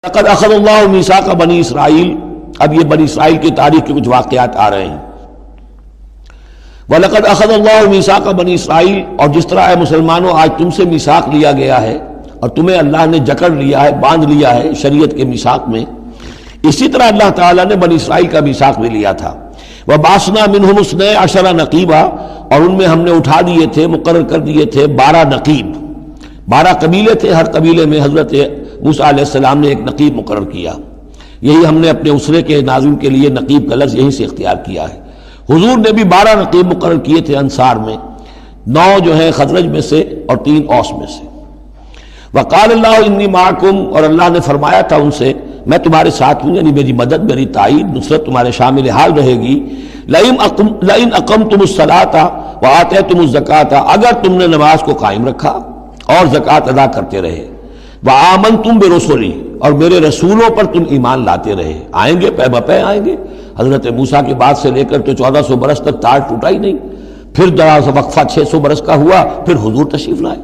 لقد اخذ اللہ میثاق بنی اسرائیل، اب یہ بنی اسرائیل کی تاریخ کے کچھ واقعات آ رہے ہیں. وَلَقَدْ أَخَذَ اللَّهُ مِيثَاقَ بَنِي اسرائیل، اور جس طرح اے مسلمانوں آج تم سے میثاق لیا گیا ہے اور تمہیں اللہ نے جکڑ لیا ہے، باندھ لیا ہے شریعت کے میثاق میں، اسی طرح اللہ تعالیٰ نے بنی اسرائیل کا میثاق بھی لیا تھا. وَبَعَثْنَا مِنْهُمُ اثْنَيْ عَشَرَ نَقِيبًا، اور ان میں ہم نے اٹھا دیے تھے، مقرر کر دیے تھے 12 نقیب. 12 قبیلے تھے، ہر قبیلے میں حضرت موسیٰ علیہ السلام نے ایک نقیب مقرر کیا. یہی ہم نے اپنے اسرے کے ناظرین کے لیے نقیب کا لفظ یہیں سے اختیار کیا ہے. حضور نے بھی 12 نقیب مقرر کیے تھے انصار میں، 9 جو ہیں خزرج میں سے اور 3 اوس میں سے. وقال اللہ انی معکم، اور اللہ نے فرمایا تھا ان سے میں تمہارے ساتھ ہوں، یعنی میری مدد، میری تائید، نصرت تمہارے شامل حال رہے گی. لئن اقمتم الصلاۃ وآتیتم الزکاۃ، اگر تم نے نماز کو قائم رکھا اور زکوٰۃ ادا کرتے رہے. وآمنتم برسلی، اور میرے رسولوں پر تم ایمان لاتے رہے. آئیں گے، پے بپے آئیں گے. حضرت موسیٰ کے بعد سے لے کر تو 1400 برس تک تار ٹوٹا ہی نہیں. پھر ذرا سا وقفہ 600 برس کا ہوا، پھر حضور تشریف لائے.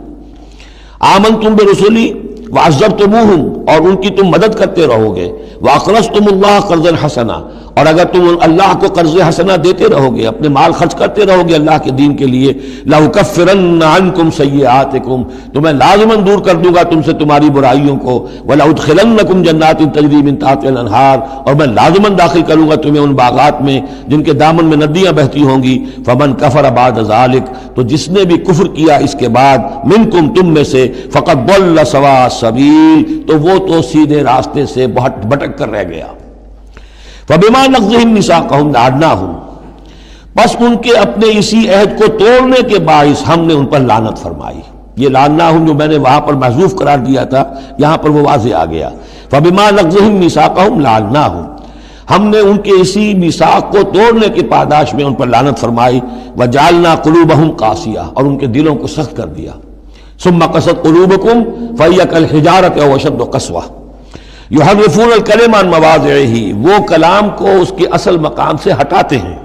آمنتم برسلی وعزرتموہم، اور ان کی تم مدد کرتے رہو گے. واقرضتم اللہ قرضا حسنا، اور اگر تم اللہ کو قرض حسنا دیتے رہو گے، اپنے مال خرچ کرتے رہو گے اللہ کے دین کے لیے. لأکفرن عنکم سیئاتکم، تو میں لازماً دور کر دوں گا تم سے تمہاری برائیوں کو. ولأدخلنکم جنات تجری من تحتها الانہار، اور میں لازماً داخل کروں گا تمہیں ان باغات میں جن کے دامن میں ندیاں بہتی ہوں گی. فمن کفر بعد ذلک، تو جس نے بھی کفر کیا اس کے بعد، منکم تم میں سے، فقد ضل سواء السبیل، تو وہ تو سیدھے راستے سے بھٹک کر رہ گیا. فَبِمَا نَقْضِهِمْ مِيثَاقَهُمْ لَعَنَّاهُمْ، بس ان کے اپنے اسی عہد کو توڑنے کے باعث ہم نے ان پر لعنت فرمائی. یہ لعناہم جو میں نے وہاں پر محذوف قرار دیا تھا، یہاں پر وہ واضح آ گیا. فَبِمَا نَقْضِهِمْ مِيثَاقَهُمْ لَعَنَّاهُمْ، ہم نے ان کے اسی میثاق کو توڑنے کی پاداش میں ان پر لعنت فرمائی. وَجَعَلْنَا قُلُوبَهُمْ قَاسِيَةً، اور ان کے دلوں کو سخت کر دیا. ثُمَّ قَسَتْ قُلُوبُكُمْ فَهِيَ كَالْحِجَارَةِ أَوْ أَشَدُّ قَسْوَةً یحرفون الکلم عن مواضعہ، وہ کلام کو اس کے اصل مقام سے ہٹاتے ہیں.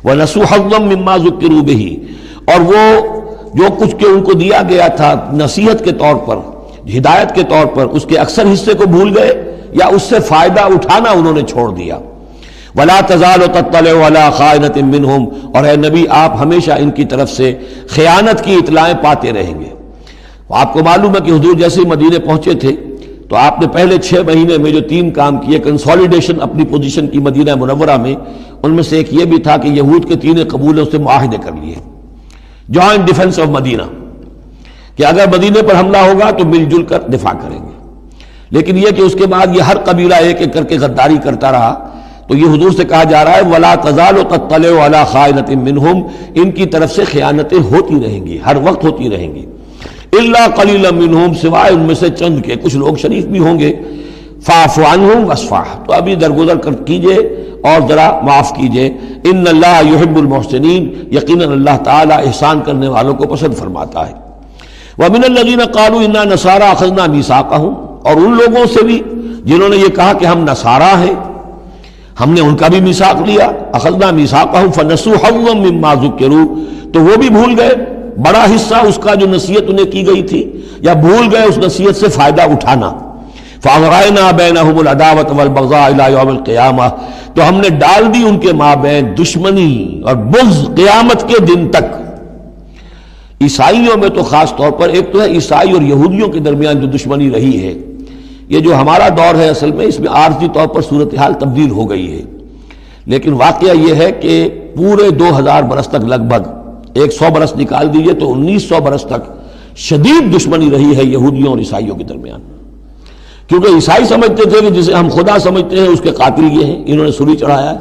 ونسوا حظا مما ذکروا بہ، اور وہ جو کچھ کہ ان کو دیا گیا تھا نصیحت کے طور پر، ہدایت کے طور پر، اس کے اکثر حصے کو بھول گئے یا اس سے فائدہ اٹھانا انہوں نے چھوڑ دیا. ولا تزال تطلع على خائنۃ منہم، اور اے نبی آپ ہمیشہ ان کی طرف سے خیانت کی اطلاعیں پاتے رہیں گے. آپ کو معلوم ہے کہ حضور جیسے ہی مدینے پہنچے تھے تو آپ نے پہلے 6 مہینے میں جو 3 کام کیے، کنسولیڈیشن اپنی پوزیشن کی مدینہ منورہ میں، ان میں سے ایک یہ بھی تھا کہ یہود کے 3 قبولوں سے معاہدے کر لیے. جوائنٹ ڈیفنس آف مدینہ، کہ اگر مدینے پر حملہ ہوگا تو مل جل کر دفاع کریں گے. لیکن یہ کہ اس کے بعد یہ ہر قبیلہ ایک ایک کر کے غداری کرتا رہا، تو یہ حضور سے کہا جا رہا ہے وَلَا تَزَالُ تَطَّلِعُ عَلَىٰ خَائِنَةٍ مِّنْهُمْ، ان کی طرف سے خیانتیں ہوتی رہیں گی، ہر وقت ہوتی رہیں گی. الا قلیلا منہم، سوائے ان میں سے چند کے، کچھ لوگ شریف بھی ہوں گے. فاعف عنہم واصفح، تو ابھی درگزر کیجئے اور ذرا معاف کیجئے. ان اللہ یحب المحسنین، یقیناً اللہ تعالی احسان کرنے والوں کو پسند فرماتا ہے. ومن الذین قالوا انا نصارى اخذنا میثاقهم، اور ان لوگوں سے بھی جنہوں نے یہ کہا کہ ہم نصارہ ہیں، ہم نے ان کا بھی میثاق لیا. اخذنا میثاقهم فنسوا حظا مما ذکروا، تو وہ بھی بھول گئے بڑا حصہ اس کا جو نصیحت انہیں کی گئی تھی، یا بھول گئے اس نصیحت سے فائدہ اٹھانا. فَأَغْرَيْنَا بَيْنَهُمُ الْعَدَاوَةَ وَالْبَغْضَاءَ إِلَىٰ يَوْمِ الْقِيَامَةِ، تو ہم نے ڈال دی ان کے مابین دشمنی اور بغض قیامت کے دن تک. عیسائیوں میں تو خاص طور پر ایک تو ہے عیسائی اور یہودیوں کے درمیان جو دشمنی رہی ہے، یہ جو ہمارا دور ہے اصل میں اس میں عارضی طور پر صورتحال تبدیل ہو گئی ہے. لیکن واقعہ یہ ہے کہ پورے 2000 برس تک، لگ بھگ 100 برس نکال دیجئے تو 1900 برس تک شدید دشمنی رہی ہے یہودیوں اور عیسائیوں کے درمیان. کیونکہ عیسائی سمجھتے تھے کہ جسے ہم خدا سمجھتے ہیں اس کے قاتل یہ ہیں، انہوں نے سولی چڑھایا ہے.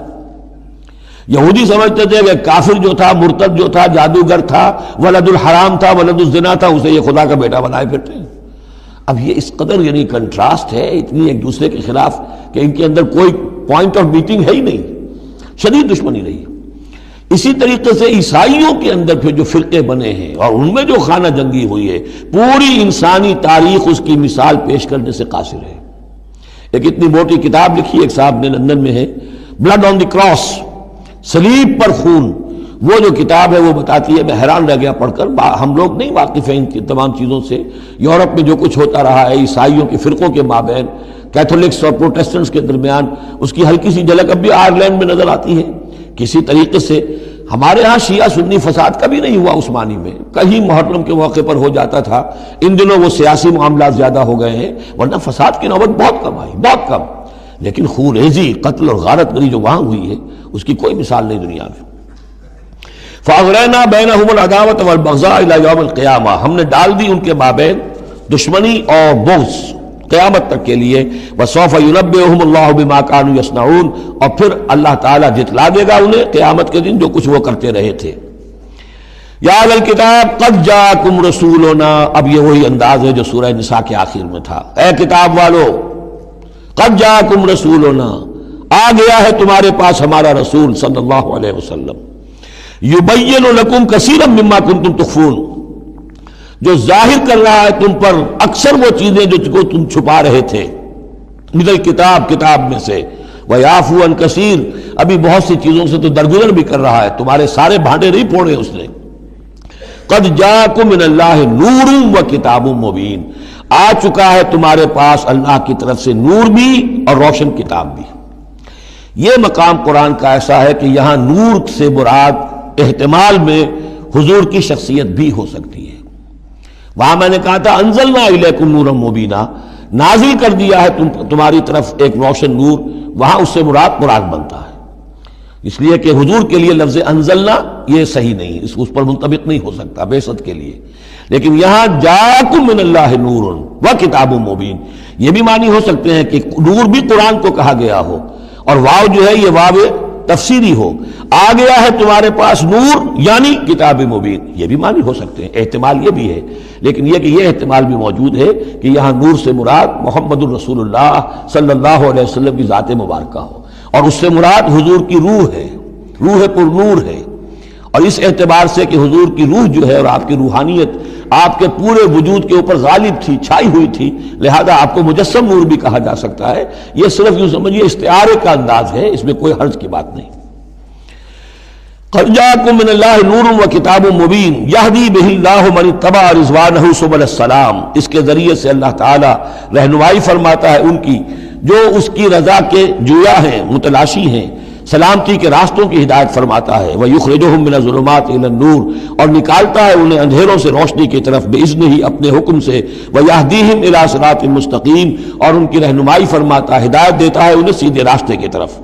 یہودی سمجھتے تھے کہ کافر جو تھا، مرتد جو تھا، جادوگر تھا، ولد الحرام تھا، ولد الزنا تھا، اسے یہ خدا کا بیٹا بنائے پھرتے ہیں. اب یہ اس قدر یعنی کنٹراسٹ ہے اتنی ایک دوسرے کے خلاف کہ ان کے اندر کوئی پوائنٹ آف میٹنگ ہے ہی نہیں، شدید دشمنی رہی. اسی طریقے سے عیسائیوں کے اندر پھر جو فرقے بنے ہیں اور ان میں جو خانہ جنگی ہوئی ہے، پوری انسانی تاریخ اس کی مثال پیش کرنے سے قاصر ہے. ایک اتنی موٹی کتاب لکھی ایک صاحب نے، لندن میں ہے، بلڈ آن دی کراس، صلیب پر خون. وہ جو کتاب ہے وہ بتاتی ہے، میں حیران رہ گیا پڑھ کر، ہم لوگ نہیں واقف ہیں ان کی تمام چیزوں سے، یورپ میں جو کچھ ہوتا رہا ہے عیسائیوں کے فرقوں کے مابین، کیتھولکس اور پروٹیسٹنٹس کے درمیان، اس کی ہلکی سی جھلک اب بھی آئرلینڈ میں نظر آتی ہے کسی طریقے سے۔ ہمارے ہاں شیعہ سنی فساد کبھی نہیں ہوا عثمانی میں، کہیں محرم کے موقع پر ہو جاتا تھا، ان دنوں وہ سیاسی معاملات زیادہ ہو گئے ہیں، ورنہ فساد کی نوبت بہت کم آئی، بہت کم، لیکن خونریزی، قتل اور غارت گری جو وہاں ہوئی ہے اس کی کوئی مثال نہیں دنیا میں۔ فَأَغْرَيْنَا بَيْنَهُمُ الْعَدَاوَةَ وَالْبَغْضَاءَ إِلَى يَوْمِ الْقِيَامَةِ، ہم نے ڈال دی ان کے مابین دشمنی اور بغض قیامت تک کے لیے۔ وَسَوْفَ يُنَبِّئُهُمُ اللَّهُ بِمَا كَانُوا يَصْنَعُونَ، اور پھر اللہ تعالیٰ جتلا دے گا انہیں قیامت کے دن جو کچھ وہ کرتے رہے تھے۔ یا اہل الکتاب قد جاءکم رسولنا، اب یہ وہی انداز ہے جو سورہ نساء کے آخر میں تھا، اے کتاب والو قد جاءکم رسولنا، آ گیا ہے تمہارے پاس ہمارا رسول صلی اللہ علیہ وسلم، یبین لکم کثیرا مما کنتم تخفون، جو ظاہر کر رہا ہے تم پر اکثر وہ چیزیں جو کو تم چھپا رہے تھے، من الکتاب، کتاب میں سے، ویعفو عن کثیر، ابھی بہت سی چیزوں سے تو درگزر بھی کر رہا ہے، تمہارے سارے بھانڈے نہیں پھوڑے اس نے۔ قد جاءکم من اللہ نور و کتاب مبین، آ چکا ہے تمہارے پاس اللہ کی طرف سے نور بھی اور روشن کتاب بھی۔ یہ مقام قرآن کا ایسا ہے کہ یہاں نور سے مراد احتمال میں حضور کی شخصیت بھی ہو سکتی ہے۔ وہاں میں نے کہا تھا انزلنا الیکم نورا مبینا، نازل کر دیا ہے تمہاری طرف ایک روشن نور، وہاں اس سے مراد قرآن بنتا ہے، اس لیے کہ حضور کے لیے لفظ انزلنا یہ صحیح نہیں، اس پر منطبق نہیں ہو سکتا بعثت کے لیے، لیکن یہاں جاءکم من اللہ نور و کتاب مبین، یہ بھی معنی ہو سکتے ہیں کہ نور بھی قرآن کو کہا گیا ہو، اور واو جو ہے یہ واو تفسیری ہو، آ گیا ہے تمہارے پاس نور یعنی کتاب مبین، یہ بھی معنی ہو سکتے ہیں، احتمال یہ بھی ہے، لیکن یہ کہ یہ احتمال بھی موجود ہے کہ یہاں نور سے مراد محمد الرسول اللہ صلی اللہ علیہ وسلم کی ذات مبارکہ ہو، اور اس سے مراد حضور کی روح ہے، روح پر نور ہے، اور اس اعتبار سے کہ حضور کی روح جو ہے اور آپ کی روحانیت آپ کے پورے وجود کے اوپر غالب تھی، چھائی ہوئی تھی، لہذا آپ کو مجسم نور بھی کہا جا سکتا ہے، یہ صرف یوں سمجھیے استعارے کا انداز ہے، اس میں کوئی حرج کی بات نہیں۔ قد جاءکم من اللہ نور و کتاب مبین یہدی بہ اللہ من اتبع رضوانہ سبل السلام، اس کے ذریعے سے اللہ تعالی رہنمائی فرماتا ہے ان کی جو اس کی رضا کے جویا ہیں، متلاشی ہیں، سلامتی کے راستوں کی ہدایت فرماتا ہے، وَيُخْرِجُهُم مِّنَ الظُّلُمَاتِ إِلَى النُّورِ، اور نکالتا ہے انہیں اندھیروں سے روشنی کی طرف بِإِذْنِهِ، اپنے حکم سے، وَيَهْدِيهِمْ إِلَىٰ صِرَاطٍ مُّسْتَقِيمٍ، اور ان کی رہنمائی فرماتا ہے، ہدایت دیتا ہے انہیں سیدھے راستے کی طرف۔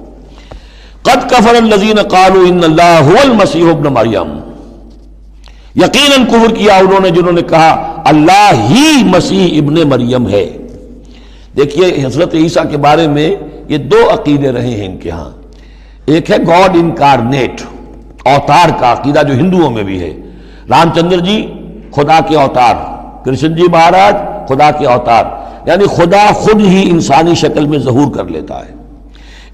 قَدْ كَفَرَ الَّذِينَ قَالُوا إِنَّ اللَّهَ هُوَ الْمَسِيحُ ابْنُ مَرْيَمَ، یقیناً کفر کیا انہوں نے جنہوں نے کہا اللہ ہی مسیح ابن مریم ہے۔ دیکھیے حضرت عیسیٰ کے بارے میں یہ دو عقیدے رہے ہیں ان کے ہاں، ایک ہے گاڈ انکارنیٹ، اوتار کا عقیدہ جو ہندوؤں میں بھی ہے، رام چندر جی خدا کے اوتار، کرشن جی مہاراج خدا کے اوتار، یعنی خدا خود ہی انسانی شکل میں ظہور کر لیتا ہے۔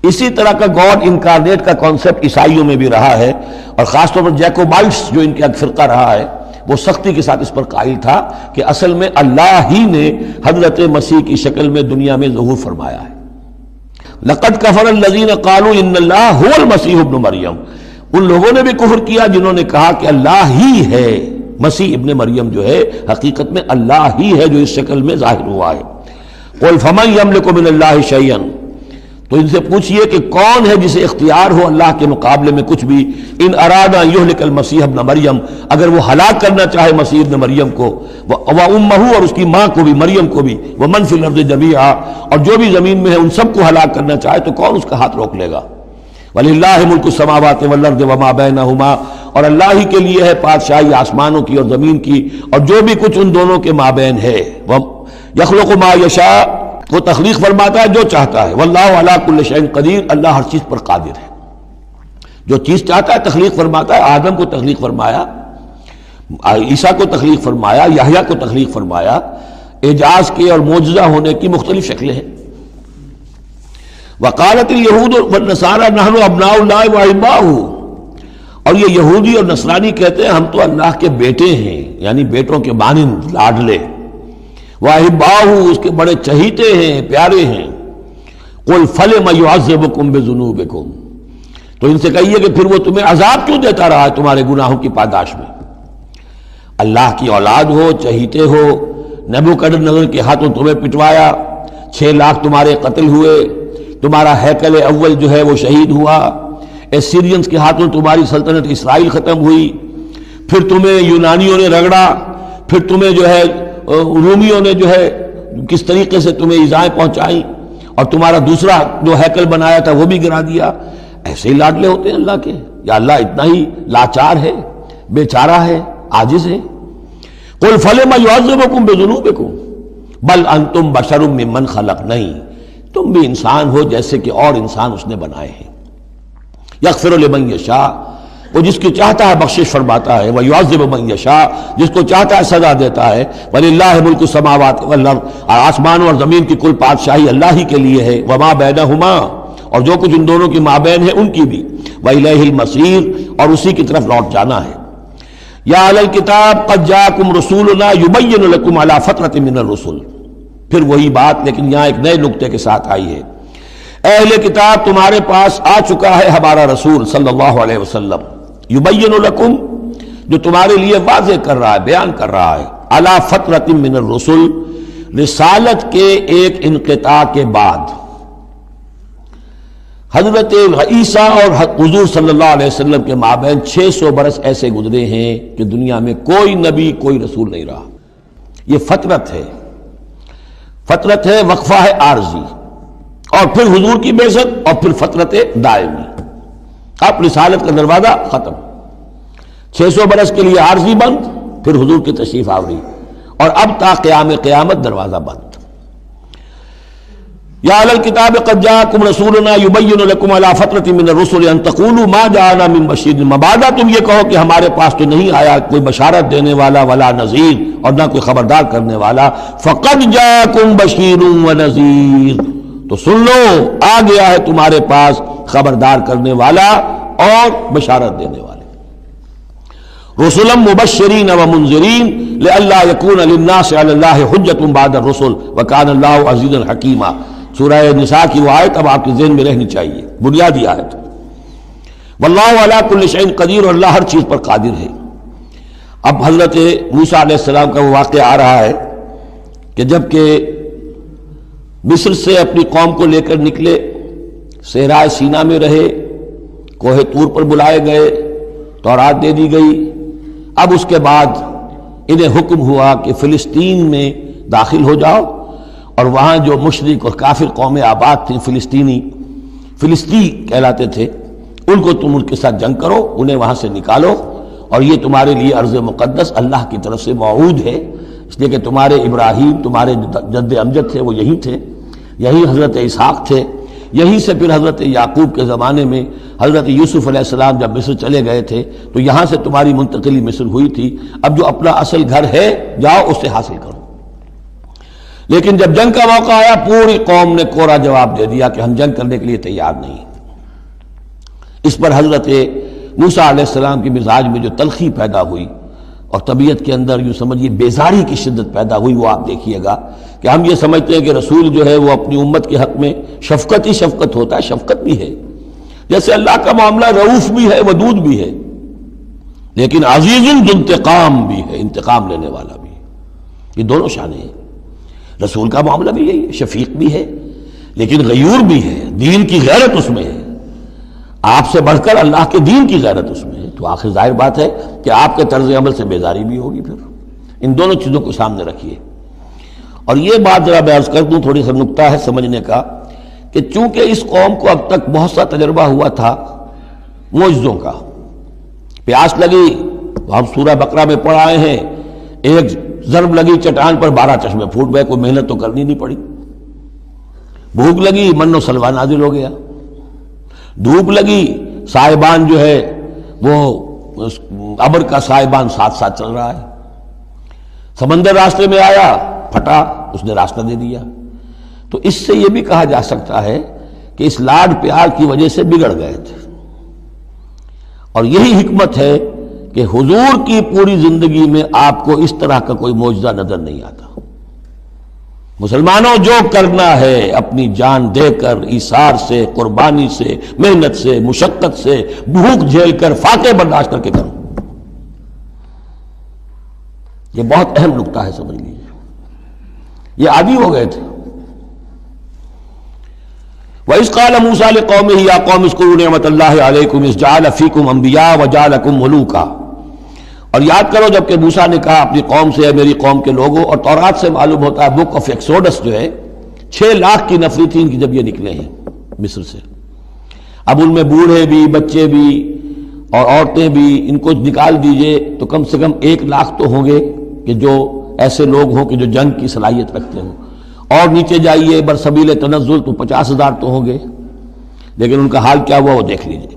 اسی طرح کا گاڈ انکارنیٹ کا کانسیپٹ عیسائیوں میں بھی رہا ہے، اور خاص طور پر جیکوبائٹس جو ان کا فرقہ رہا ہے وہ سختی کے ساتھ اس پر قائل تھا کہ اصل میں اللہ ہی نے حضرت مسیح کی شکل میں دنیا میں ظہور فرمایا ہے۔ لقد کفر الذین قالوا ان اللہ هو المسیح ابن مریم، ان لوگوں نے بھی کفر کیا جنہوں نے کہا کہ اللہ ہی ہے، مسیح ابن مریم جو ہے حقیقت میں اللہ ہی ہے جو اس شکل میں ظاہر ہوا ہے۔ قل فمن یملک من اللہ شیئا، تو ان سے پوچھئے کہ کون ہے جسے اختیار ہو اللہ کے مقابلے میں کچھ بھی، ان ارادہ یہلک المسیح ابن مریم، اگر وہ ہلاک کرنا چاہے مسیح ابن مریم کو، وامہ، اور اس کی ماں کو بھی، مریم کو بھی، ومن فی الارض جمیعا، اور جو بھی زمین میں ہے ان سب کو ہلاک کرنا چاہے تو کون اس کا ہاتھ روک لے گا؟ وللہ ملک السماوات والارض وما بینہما، اور اللہ ہی کے لیے ہے بادشاہی آسمانوں کی اور زمین کی اور جو بھی کچھ ان دونوں کے مابین ہے۔ یخلق ما یشاء، وہ تخلیق فرماتا ہے جو چاہتا ہے، واللہ علی کل شیء قدیر، اللہ ہر چیز پر قادر ہے، جو چیز چاہتا ہے تخلیق فرماتا ہے۔ آدم کو تخلیق فرمایا، عیسیٰ کو تخلیق فرمایا، یحییٰ کو تخلیق فرمایا، اعجاز کے اور معجزہ ہونے کی مختلف شکلیں ہیں۔ وقالت الیہود والنصارى نحن ابناء اللہ واحباؤہ، اور یہ یہودی اور نصرانی کہتے ہیں ہم تو اللہ کے بیٹے ہیں، یعنی بیٹوں کے مانند، لاڈلے، واحباؤہ، اس کے بڑے چہیتے ہیں، پیارے ہیں۔ قل فلم یعذبکم بذنوبکم، تو ان سے کہیے کہ پھر وہ تمہیں عذاب کیوں دیتا رہا ہے تمہارے گناہوں کی پاداش میں؟ اللہ کی اولاد ہو، چہیتے ہو، نبوکدنضر کے ہاتھوں تمہیں پٹوایا، 6 لاکھ تمہارے قتل ہوئے، تمہارا ہیکل اول جو ہے وہ شہید ہوا، ایسیرینز کے ہاتھوں تمہاری سلطنت اسرائیل ختم ہوئی، پھر تمہیں یونانیوں نے رگڑا، پھر تمہیں جو ہے رومیوں نے جو ہے کس طریقے سے تمہیں ایذائیں پہنچائیں، اور تمہارا دوسرا جو ہیکل بنایا تھا وہ بھی گرا دیا۔ ایسے ہی لاڈلے ہوتے ہیں اللہ کے؟ یا اللہ اتنا ہی لاچار ہے، بیچارہ ہے، عاجز ہے؟ قل فلم یعذبکم بذنوبکم بل انتم بشر ممن خلق، نہیں، تم بھی انسان ہو جیسے کہ اور انسان اس نے بنائے ہیں۔ یغفر لمن یشاء، وہ جس کی چاہتا ہے بخشش فرماتا ہے، ویعذب من یشاء، جس کو چاہتا ہے سزا دیتا ہے۔ وللہ ملک السماوات والارض، اور آسمانوں اور زمین کی کل بادشاہی اللہ ہی کے لیے ہے، وما بینہما، اور جو کچھ ان دونوں کی مابین ہے ان کی بھی، وإلیہ المصیر، اور اسی کی طرف لوٹ جانا ہے۔ یا اہل الکتاب قد جاءکم رسولنا یبین لکم علی فترۃ من الرسل، پھر وہی بات لیکن یہاں ایک نئے نکتے کے ساتھ آئی ہے۔ اہل کتاب تمہارے پاس آ چکا ہے ہمارا رسول صلی اللہ علیہ وسلم، یبین لکم، جو تمہارے لیے واضح کر رہا ہے، بیان کر رہا ہے، علی فترۃ من الرسل، رسالت کے ایک انقطاع کے بعد۔ حضرت عیسیٰ اور حضور صلی اللہ علیہ وسلم کے مابین 600 برس ایسے گزرے ہیں کہ دنیا میں کوئی نبی کوئی رسول نہیں رہا۔ یہ فترت ہے، فترت ہے، وقفہ ہے عارضی، اور پھر حضور کی بعثت، اور پھر فترت دائمی۔ اب رسالت کا دروازہ ختم، 600 برس کے لیے عارضی بند، پھر حضور کی تشریف آوری، اور اب تا قیام قیامت دروازہ بند۔ یا اہل الکتاب قد جاءکم رسولنا یبین لکم علی فترۃ من الرسل ان تقولوا ما جاءنا من بشیر، مبادا تم یہ کہو کہ ہمارے پاس تو نہیں آیا کوئی بشارت دینے والا ولا نذیر، اور نہ کوئی خبردار کرنے والا۔ فقد جاءکم بشیر ونذیر، تو سن لو آ گیا ہے تمہارے پاس خبردار کرنے والا اور بشارت دینے والے۔ رسلا مبشرین ومنذرین لئلا یکون للناس علی اللہ حجۃ بعد الرسل وکان اللہ عزیزا حکیما۔ سورہ نساء کی وہ آیت اب آپ کے ذہن میں رہنی چاہیے، بنیادی آیت۔ واللہ علی کل شیء قدیر، اور اللہ ہر چیز پر قادر ہے۔ اب حضرت موسیٰ علیہ السلام کا وہ واقعہ آ رہا ہے کہ جب کہ مصر سے اپنی قوم کو لے کر نکلے، صحرائے سینا میں رہے، کوہ طور پر بلائے گئے، تورات دے دی گئی۔ اب اس کے بعد انہیں حکم ہوا کہ فلسطین میں داخل ہو جاؤ، اور وہاں جو مشرک اور کافر قومیں آباد تھیں، فلسطی کہلاتے تھے، ان کو تم ان کے ساتھ جنگ کرو، انہیں وہاں سے نکالو، اور یہ تمہارے لیے ارض مقدس اللہ کی طرف سے موعود ہے، اس لیے کہ تمہارے ابراہیم، تمہارے جد امجد تھے وہ یہی تھے، یہی حضرت اسحاق تھے، یہیں سے پھر حضرت یعقوب کے زمانے میں حضرت یوسف علیہ السلام جب مصر چلے گئے تھے تو یہاں سے تمہاری منتقلی مصر ہوئی تھی۔ اب جو اپنا اصل گھر ہے جاؤ اسے حاصل کرو۔ لیکن جب جنگ کا موقع آیا پوری قوم نے کوڑا جواب دے دیا کہ ہم جنگ کرنے کے لیے تیار نہیں۔ اس پر حضرت موسیٰ علیہ السلام کی مزاج میں جو تلخی پیدا ہوئی اور طبیعت کے اندر یوں سمجھیے بیزاری کی شدت پیدا ہوئی، وہ آپ دیکھیے گا کہ ہم یہ سمجھتے ہیں کہ رسول جو ہے وہ اپنی امت کے حق میں شفقت ہی شفقت ہوتا ہے، شفقت بھی ہے، جیسے اللہ کا معاملہ رؤوف بھی ہے، ودود بھی ہے، لیکن عزیز ذو انتقام بھی ہے، انتقام لینے والا بھی ہے۔ یہ دونوں شانیں ہیں۔ رسول کا معاملہ بھی یہی ہے، شفیق بھی ہے لیکن غیور بھی ہے، دین کی غیرت اس میں ہے، آپ سے بڑھ کر اللہ کے دین کی غیرت اس میں ہے، تو آخر ظاہر بات ہے کہ آپ کے طرز عمل سے بیزاری بھی ہوگی۔ پھر ان دونوں چیزوں کو سامنے رکھیے۔ اور یہ بات ذرا میں عرض کر دوں، تھوڑی سا نکتہ ہے سمجھنے کا، کہ چونکہ اس قوم کو اب تک بہت سا تجربہ ہوا تھا معجزوں کا، پیاس لگی، ہم سورہ بقرہ میں پڑھ آئے ہیں، ایک ضرب لگی چٹان پر 12 چشمے پھوٹ گئے، کوئی محنت تو کرنی نہیں پڑی۔ بھوک لگی، من و سلوہ نازل ہو گیا۔ دھوپ لگی، سائبان جو ہے وہ ابر کا سائبان ساتھ ساتھ چل رہا ہے۔ سمندر راستے میں آیا، پھٹا، اس نے راستہ دے دیا۔ تو اس سے یہ بھی کہا جا سکتا ہے کہ اس لاڈ پیار کی وجہ سے بگڑ گئے تھے، اور یہی حکمت ہے کہ حضور کی پوری زندگی میں آپ کو اس طرح کا کوئی معجزہ نظر نہیں آتا۔ مسلمانوں جو کرنا ہے اپنی جان دے کر، ایثار سے، قربانی سے، محنت سے، مشقت سے، بھوک جھیل کر، فاقے برداشت کر کے کرو۔ یہ بہت اہم نکتہ ہے، سمجھ لیجیے۔ یہ عادی ہو گئے تھے۔ وَإِذْ قَالَ مُوسَىٰ لِقَوْمِهِ يَا قَوْمِ اذْكُرُوا نِعْمَةَ اللَّهِ عَلَيْكُمْ إِذْ جَعَلَ فِيكُمْ أَنْبِيَاءَ وَجَعَلَكُمْ مُلُوكًا، اور یاد کرو جب کہ موسیٰ نے کہا اپنی قوم سے، میری قوم کے لوگوں، اور تورات سے معلوم ہوتا ہے، بک آف ایکسوڈس جو ہے 6 لاکھ کی نفری تھی ان کی جب یہ نکلے ہیں مصر سے۔ اب ان میں بوڑھے بھی، بچے بھی اور عورتیں بھی، ان کو نکال دیجئے تو کم سے کم 1 لاکھ تو ہوں گے کہ جو ایسے لوگ ہوں کہ جو جنگ کی صلاحیت رکھتے ہوں، اور نیچے جائیے برسبیل تنزل تو 50,000 تو ہوں گے، لیکن ان کا حال کیا ہوا وہ دیکھ لیجئے۔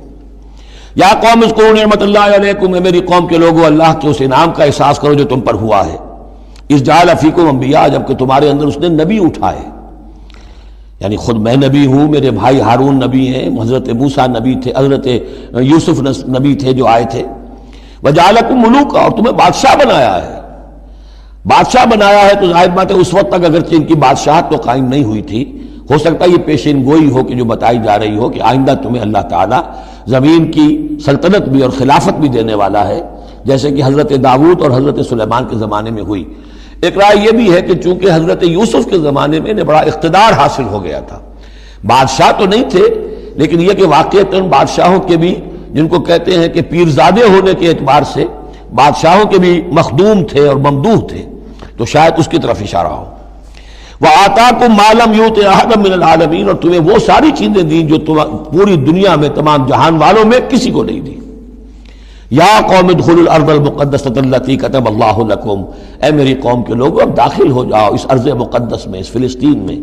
یا قوم اذکروا نعمت اللہ علیکم، میری قوم کے لوگوں اللہ کے اس انعام کا احساس کرو جو تم پر ہوا ہے۔ اذ جعل فیکم انبیاء، جب کہ تمہارے اندر اس نے نبی اٹھائے، یعنی خود میں نبی ہوں، میرے بھائی ہارون نبی ہیں، حضرت موسیٰ نبی تھے، حضرت یوسف نبی تھے جو آئے تھے۔ وجعلکم ملوکا، اور تمہیں بادشاہ بنایا ہے۔ بادشاہ بنایا ہے تو ظاہر بات ہے اس وقت تک اگرچہ ان کی بادشاہت تو قائم نہیں ہوئی تھی، ہو سکتا ہے یہ پیشین گوئی ہو کہ جو بتائی جا رہی ہو کہ آئندہ تمہیں اللہ تعالیٰ زمین کی سلطنت بھی اور خلافت بھی دینے والا ہے، جیسے کہ حضرت داؤد اور حضرت سلیمان کے زمانے میں ہوئی۔ ایک رائے یہ بھی ہے کہ چونکہ حضرت یوسف کے زمانے میں انہیں بڑا اقتدار حاصل ہو گیا تھا، بادشاہ تو نہیں تھے، لیکن یہ کہ واقعتاً بادشاہوں کے بھی، جن کو کہتے ہیں کہ پیرزادے ہونے کے اعتبار سے بادشاہوں کے بھی مخدوم تھے اور ممدوح تھے، تو شاید اس کی طرف اشارہ ہو۔ وَآتَاكُم مَّا لَمْ يُؤْتِ أَحَدًا مِّنَ الْعَالَمِينَ، اور تمہیں وہ ساری چیزیں دیں جو پوری دنیا میں تمام جہان والوں میں کسی کو نہیں دی۔ یا قوم ادخلوا الارض المقدسۃ التي كتب اللہ لکم، اے میری قوم کے لوگوں اب داخل ہو جاؤ اس ارض مقدس میں، اس فلسطین میں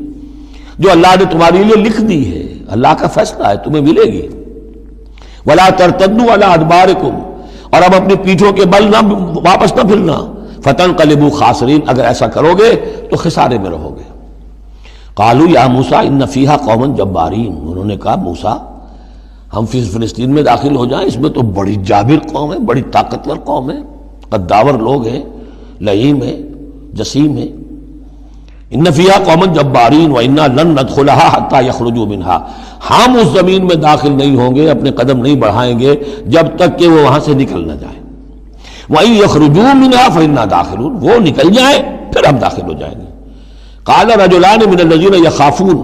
جو اللہ نے تمہارے لیے لکھ دی ہے، اللہ کا فیصلہ ہے، تمہیں ملے گی۔ ولا ترتدوا على ادبارکم، اور اب اپنی پیٹھوں کے بل نہ واپس نہ پھرنا، فتنقلبوا خاسرین، اگر ایسا کرو گے تو خسارے میں رہو گے۔ قالوا یا موسیٰ ان فیہا قوما جبارین، انہوں نے کہا موسیٰ ہم فلسطین میں داخل ہو جائیں، اس میں تو بڑی جابر قوم ہے، بڑی طاقتور قوم ہے، قداور لوگ ہیں، لعیم ہیں، جسیم ہیں۔ ان فیہا قوما جبارین وانا لن ندخلها حتى يخرجوا منها، ہم اس زمین میں داخل نہیں ہوں گے، اپنے قدم نہیں بڑھائیں گے جب تک کہ وہ وہاں سے نکل نہ جائیں۔ وَإِن يَخْرُجُوا مِنْهَا فَإِنَّا دَاخِلُونَ، وہ نکل جائیں پھر ہم داخل ہو جائیں گے۔ قَالَ رَجُلَانِ مِنَ الَّذِينَ يَخَافُونَ،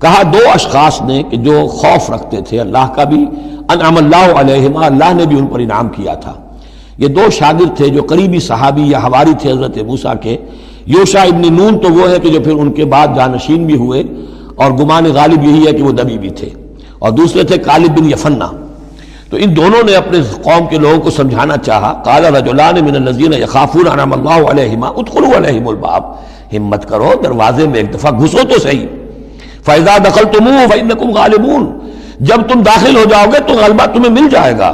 کہا 2 اشخاص نے کہ جو خوف رکھتے تھے اللہ کا بھی، انعم اللہ علیہما، اللہ نے بھی ان پر انعام کیا تھا۔ یہ 2 شاگرد تھے جو قریبی صحابی یا حواری تھے حضرت موسیٰ کے۔ یوشع ابن نون تو وہ ہے کہ جو پھر ان کے بعد جانشین بھی ہوئے، اور گمان غالب یہی ہے کہ وہ نبی بھی تھے، اور دوسرے تھے کالب بن یفنہ۔ تو ان دونوں نے اپنے قوم کے لوگوں کو سمجھانا چاہا۔ قال رجلان من الذین یخافون انعم اللہ علیہما ادخلوا علیہم الباب، ہمت کرو دروازے میں ایک دفعہ گھسو تو صحیح۔ فاذا دخلتموہ فانکم غالبون، جب تم داخل ہو جاؤ گے تو غلبہ تمہیں مل جائے گا۔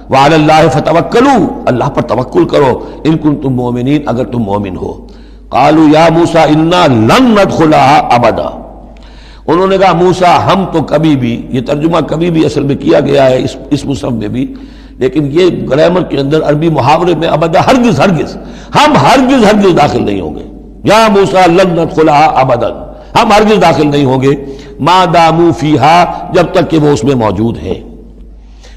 وعلی اللہ فتوکلوا، اللہ پر توکل کرو، ان کنتم مؤمنین، اگر تم مومن ہو۔ قالوا یا موسیٰ انا لن ندخلها ابدا، انہوں نے کہا موسیٰ ہم تو کبھی بھی، یہ ترجمہ کبھی بھی اصل میں کیا گیا ہے اس مصحف میں بھی، لیکن یہ گرامر کے اندر عربی محاورے میں ابدا، ہرگز ہرگز، ہم ہرگز ہرگز داخل نہیں ہوں گے۔ یا موسیٰ لن ندخلها ابدا، ہم ہرگز داخل نہیں ہوں گے، ما داموا فیہا، جب تک کہ وہ اس میں موجود ہیں۔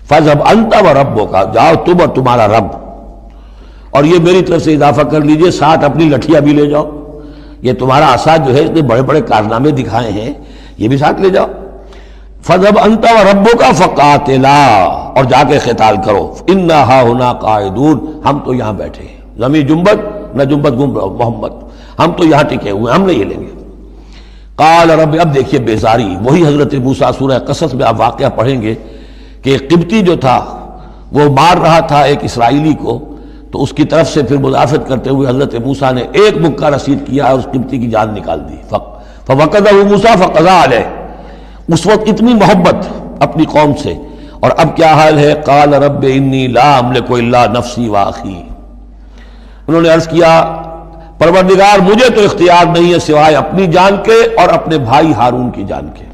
فاذهب انت وربک، جاؤ تم اور تمہارا رب، اور یہ میری طرف سے اضافہ کر لیجئے، ساتھ اپنی لٹھیاں بھی لے جاؤ، یہ تمہارا عصا جو ہے اس نے بڑے بڑے کارنامے دکھائے ہیں، یہ بھی ساتھ لے جاؤ۔ فَذْهَبْ أَنْتَ وَرَبُّكَ فَقَاتِلَا، اور جا کے قتال کرو، إِنَّا هَاهُنَا قَاعِدُونَ، ہم تو یہاں بیٹھے ہیں، زمین جنبت نہ جنبت محمد، ہم تو یہاں ٹکے ہوئے، ہم نہیں ہلیں گے۔ قال رب، اب دیکھیے بیزاری، وہی حضرت موسیٰ سورہ قصص میں آپ واقعہ پڑھیں گے کہ قبطی جو تھا وہ مار رہا تھا ایک اسرائیلی کو، تو اس کی طرف سے پھر مدافعت کرتے ہوئے حضرت موسیٰ نے ایک مکہ رسید کیا اور اس قبطی کی جان نکال دی۔ فَوَقَذَهُ مُوسَىٰ فَقَضَىٰ عَلَيْهِ، اس وقت اتنی محبت اپنی قوم سے، اور اب کیا حال ہے؟ قال رب انی لا املک الا نفسی واخی، انہوں نے عرض کیا پروردگار مجھے تو اختیار نہیں ہے سوائے اپنی جان کے اور اپنے بھائی ہارون کی جان کے۔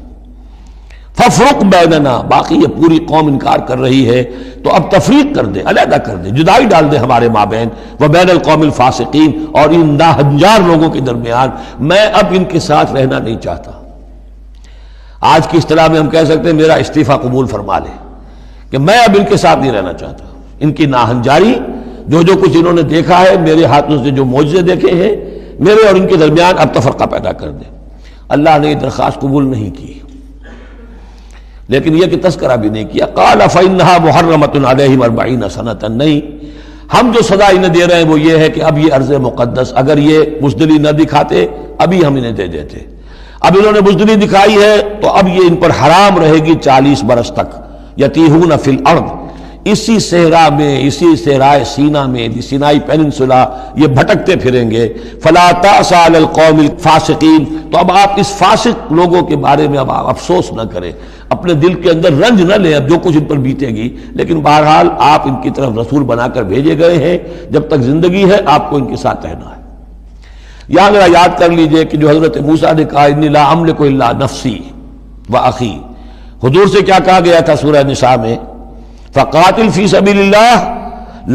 ففرق بیننا، باقی یہ پوری قوم انکار کر رہی ہے تو اب تفریق کر دے، علیحدہ کر دے، جدائی ڈال دے ہمارے مابین، وبین القوم الفاسقین، اور ان ناہنجار لوگوں کے درمیان، میں اب ان کے ساتھ رہنا نہیں چاہتا۔ آج کی اصطلاح میں ہم کہہ سکتے ہیں میرا استعفیٰ قبول فرما لے، کہ میں اب ان کے ساتھ نہیں رہنا چاہتا، ان کی ناہنجاری، جو کچھ انہوں نے دیکھا ہے، میرے ہاتھوں سے جو معجزے دیکھے ہیں، میرے اور ان کے درمیان اب تفرقہ پیدا کر دے۔ اللہ نے یہ درخواست قبول نہیں کی، لیکن یہ کہ تذکرہ بھی نہیں کیا۔ قال فإنها محرمة عليهم 40 سنة، نہیں، ہم جو سزا انہیں دے رہے ہیں وہ یہ ہے کہ اب یہ ارض مقدس، اگر یہ بزدلی نہ دکھاتے ابھی ہم انہیں دے دیتے، اب انہوں نے بزدلی دکھائی ہے تو اب یہ ان پر حرام رہے گی 40 برس تک۔ یتیہون فی الارض، اسی صحرا میں، اسی صحرائے سینا میں، سینائی پیننسولا، یہ بھٹکتے پھریں گے۔ فلا تأس علی القوم الفاسقین، تو اب آپ اس فاسق لوگوں کے بارے میں اب آپ افسوس نہ کریں، اپنے دل کے اندر رنج نہ لیں، اب جو کچھ ان پر بیتے گی، لیکن بہرحال آپ ان کی طرف رسول بنا کر بھیجے گئے ہیں، جب تک زندگی ہے آپ کو ان کے ساتھ رہنا ہے۔ یہاں ذرا یاد کر لیجئے کہ جو حضرت موسیٰ نے کہا انی لا املک الا نفسی و اخی، حضور سے کیا کہا گیا تھا سورہ نساء میں؟ فقاتل فی سبیل اللہ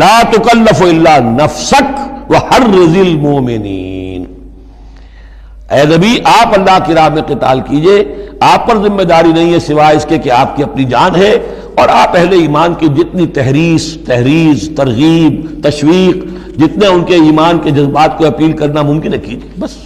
لا تکلف الا نفسک وحرض المؤمنین، اے نبی آپ اللہ کی راہ میں قتال کیجئے، آپ پر ذمہ داری نہیں ہے سوائے اس کے کہ آپ کی اپنی جان ہے، اور آپ اہل ایمان کی جتنی تحریض، ترغیب، تشویق، جتنے ان کے ایمان کے جذبات کو اپیل کرنا ممکن ہے کیجئے، بس۔